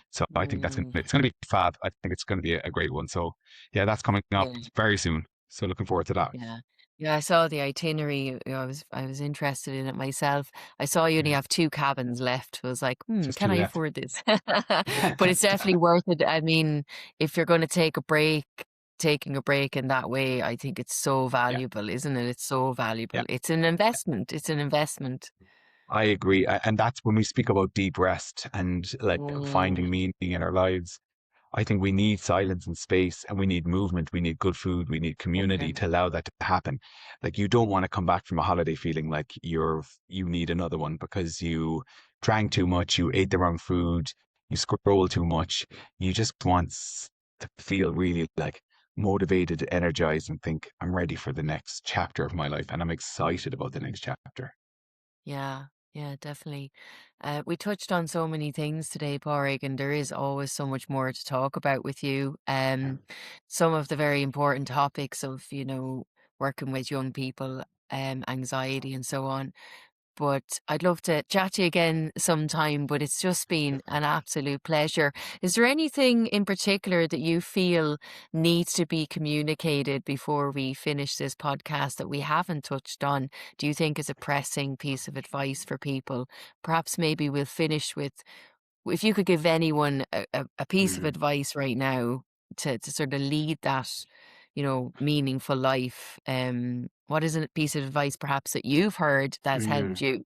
So I think Mm, it's going to be fab. I think it's going to be a great one. So yeah, that's coming up yeah. very soon. So looking forward to that. Yeah. Yeah, I saw the itinerary. I was interested in it myself. I saw you only Yeah, have 2 cabins left. I was like, just can two I left. afford this?" But it's definitely worth it. I mean, if you're gonna take a break, taking a break in that way, I think it's so Yeah, valuable, isn't it? It's so yeah, valuable. It's an investment. It's an investment. I agree. And that's when we speak about deep rest and like Mm, finding meaning in our lives. I think we need silence and space and we need movement. We need good food. We need community okay. to allow that to happen. Like you don't want to come back from a holiday feeling like you need another one because you drank too much, you ate the wrong food, you scroll too much. You just want to feel really like motivated, energized, and think, I'm ready for the next chapter of my life. And I'm excited about the next chapter. Yeah, yeah, definitely. We touched on so many things today, Pádraig, and there is always so much more to talk about with you. Some of the very important topics of, working with young people, anxiety and so on. but I'd love to chat to you again sometime, but it's just been an absolute pleasure. Is there anything in particular that you feel needs to be communicated before we finish this podcast that we haven't touched on? Do you think is a pressing piece of advice for people? Perhaps maybe we'll finish with if you could give anyone a piece of Mm, advice right now to sort of lead that, meaningful life, what is a piece of advice perhaps that you've heard that's helped mm. you?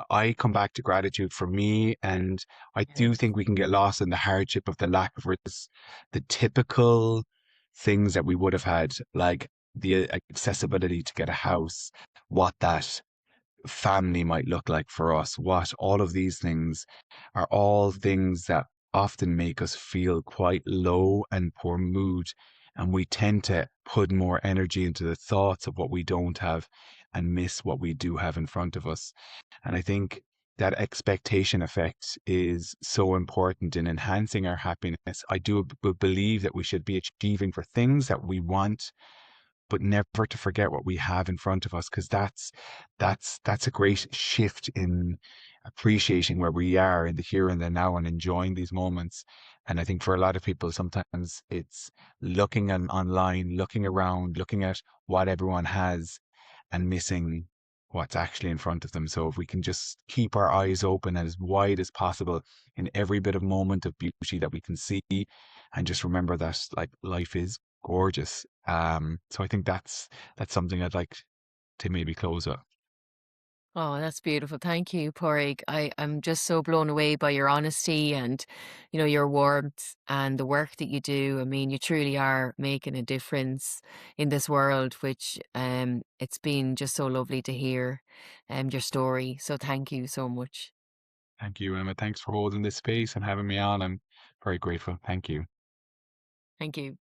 I come back to gratitude for me, and I do think we can get lost in the hardship of the lack of the typical things that we would have had, like the accessibility to get a house, what that family might look like for us, what all of these things are all things that often make us feel quite low and poor mood. And we tend to put more energy into the thoughts of what we don't have and miss what we do have in front of us. And I think that expectation effect is so important in enhancing our happiness. I do believe that we should be achieving for things that we want, but never to forget what we have in front of us, because that's a great shift in appreciating where we are in the here and the now and enjoying these moments. And I think for a lot of people, sometimes it's looking online, looking around, looking at what everyone has and missing what's actually in front of them. So if we can just keep our eyes open as wide as possible in every bit of moment of beauty that we can see, and just remember that like life is gorgeous. So I think that's something I'd like to maybe close up. Oh, that's beautiful. Thank you, Pádraig. I'm just so blown away by your honesty and, your warmth and the work that you do. I mean, you truly are making a difference in this world, which it's been just so lovely to hear your story. So thank you so much. Thank you, Emma. Thanks for holding this space and having me on. I'm very grateful. Thank you. Thank you.